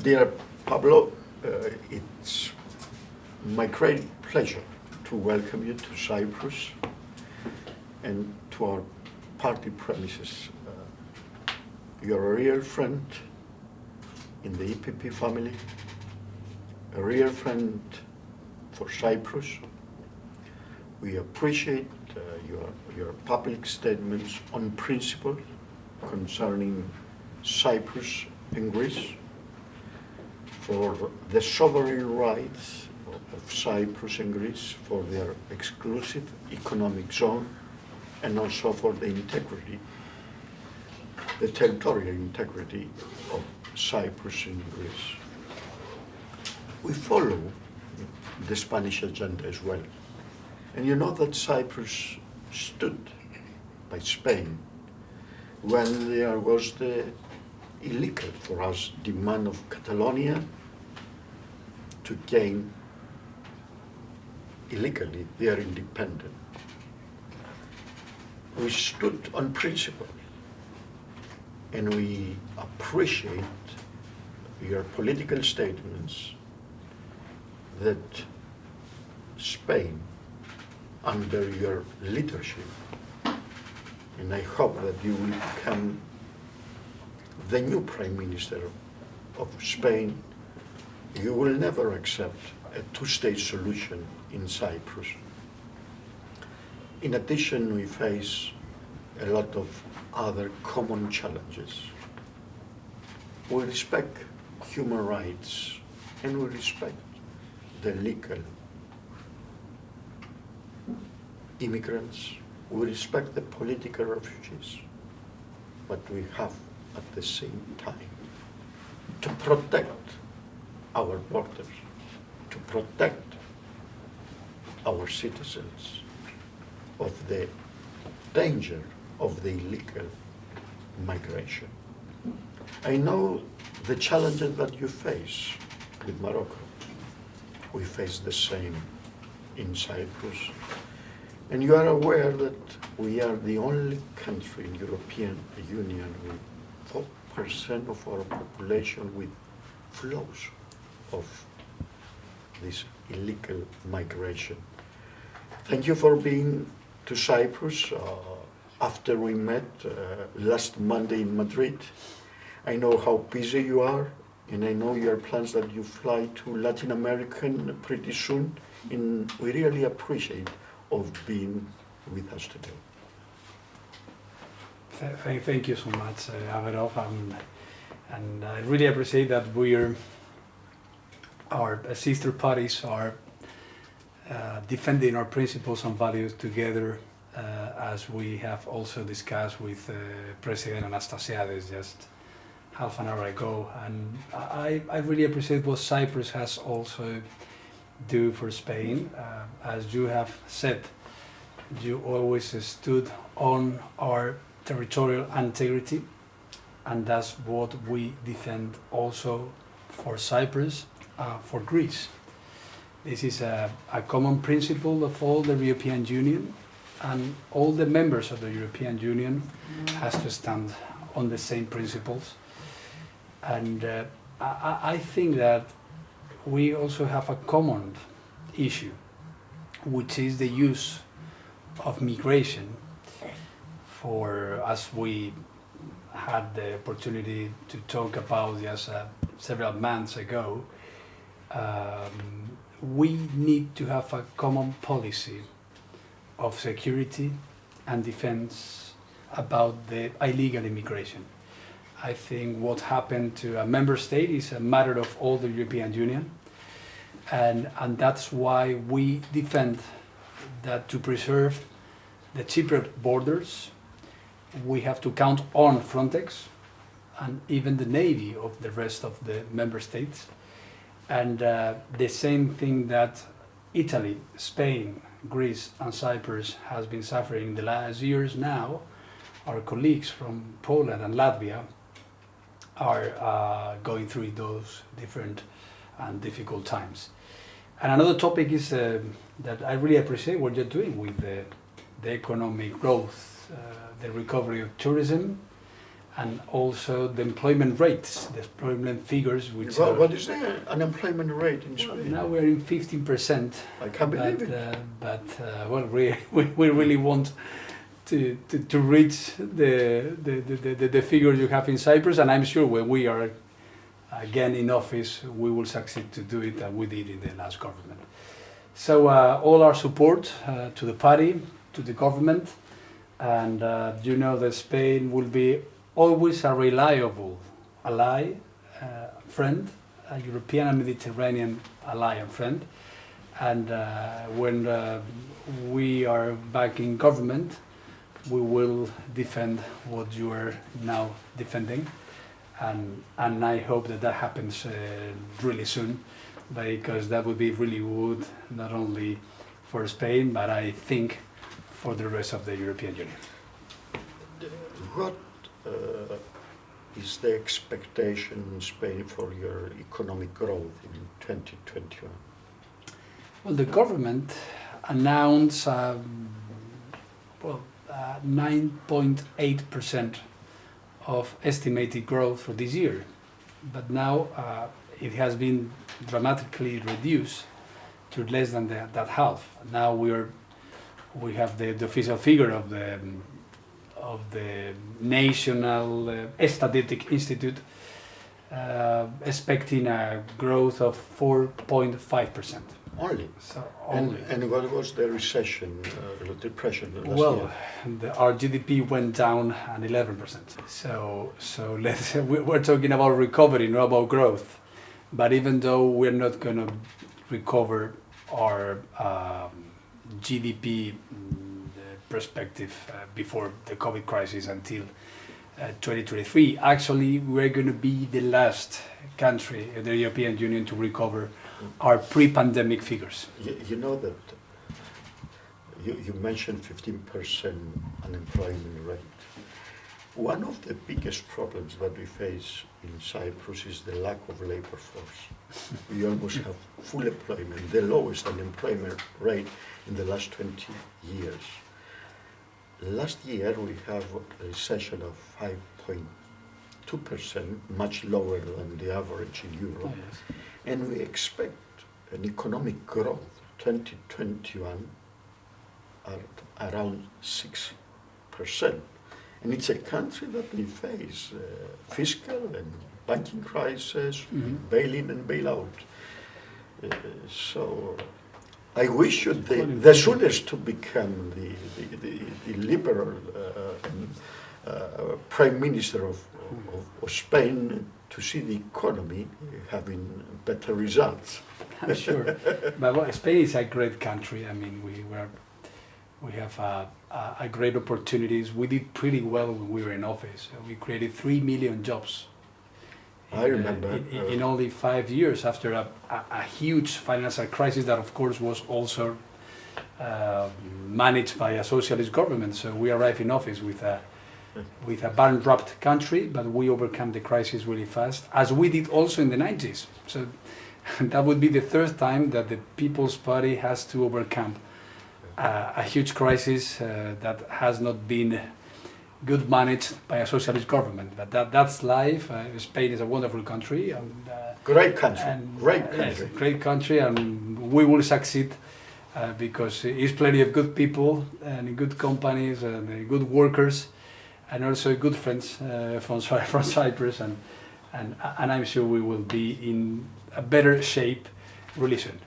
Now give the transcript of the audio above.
Dear Pablo, it's my great pleasure to welcome you to Cyprus and to our party premises. You're a real friend in the EPP family, a real friend for Cyprus. We appreciate your public statements on principle concerning Cyprus and Greece, for the sovereign rights of Cyprus and Greece, for their exclusive economic zone, and also for the integrity, the territorial integrity of Cyprus and Greece. We follow the Spanish agenda as well. And you know that Cyprus stood by Spain when there was the illegal for us demand of Catalonia to gain illegally their independence. We stood on principle, and we appreciate your political statements that Spain, under your leadership, and I hope that you will become the new Prime Minister of Spain, you will never accept a two-state solution in Cyprus. In addition, we face a lot of other common challenges. We respect human rights and we respect the legal immigrants. We respect the political refugees, but we have at the same time to protect our borders, to protect our citizens of the danger of the illegal migration. I know the challenges that you face with Morocco. We face the same in Cyprus. And you are aware that we are the only country in European Union with 4% of our population with flows of this illegal migration. Thank you for being to Cyprus after we met last Monday in Madrid. I know how busy you are, and I know your plans that you fly to Latin America pretty soon, and we really appreciate of being with us today. Thank you so much, Averov, and I really appreciate that our sister parties are defending our principles and values together, as we have also discussed with President Anastasiades just half an hour ago. And I really appreciate what Cyprus has also do for Spain. As you have said, you always stood on our territorial integrity, and that's what we defend also for Cyprus, for Greece. This is a common principle of all the European Union, and all the members of the European Union has to stand on the same principles. And I think that we also have a common issue, which is the use of migration. For as we had the opportunity to talk about just several months ago, we need to have a common policy of security and defense about the illegal immigration. I think what happened to a member state is a matter of all the European Union, and that's why we defend that to preserve the cheaper borders, we have to count on Frontex and even the Navy of the rest of the member states. And the same thing that Italy, Spain, Greece and Cyprus has been suffering in the last years now, our colleagues from Poland and Latvia are going through those different and difficult times. And another topic is that I really appreciate what you're doing with the economic growth, the recovery of tourism, and also the employment rates, the employment figures, which are, What is the unemployment rate in Spain? now we're in 15%. I can't believe it. Well, we really want to reach the figures you have in Cyprus, and I'm sure when we are again in office, we will succeed to do it, and we did in the last government. So all our support to the party, to the government, and you know that Spain will be always a reliable ally, friend, a European and Mediterranean ally and friend. And when we are back in government, we will defend what you are now defending. And I hope that happens really soon, because that would be really good, not only for Spain, but I think for the rest of the European Union. What is the expectation in Spain for your economic growth in 2021? Well, the government announced 9.8% of estimated growth for this year, but now it has been dramatically reduced to less than that half. Now we have the official figure of the National Statistic Institute expecting a growth of 4.5%. Only? So only. And what was the recession, the depression last Well, year? our GDP went down an 11%. So we're talking about recovery, not about growth. But even though we're not going to recover our GDP perspective before the COVID crisis until 2023, actually we're going to be the last country in the European Union to recover our pre-pandemic figures. You know that you mentioned 15% unemployment rate. One of the biggest problems that we face in Cyprus is the lack of labor force. We almost have full employment, the lowest unemployment rate in the last 20 years. Last year we have a recession of 5.2%, much lower than the average in Europe. Oh, yes. And we expect an economic growth 2021 at around 6%. And it's a country that will face fiscal and banking crisis, bail-in and bail-out. So I wish you the soonest to become the liberal Prime Minister of Spain, to see the economy having better results. I'm sure. But well, Spain is a great country. I mean, we have great opportunities. We did pretty well when we were in office. We created 3 million jobs. I remember. In only 5 years, after a huge financial crisis that, of course, was also managed by a socialist government. So we arrived in office with a bankrupt country, but we overcame the crisis really fast, as we did also in the 90s. So that would be the third time that the People's Party has to overcome a huge crisis that has not been good managed by a socialist government. But that's life. Spain is a wonderful country. And, great country. Great country. Yes, great country, and we will succeed because it's plenty of good people and good companies and good workers, and also good friends from Cyprus, and I'm sure we will be in a better shape really soon.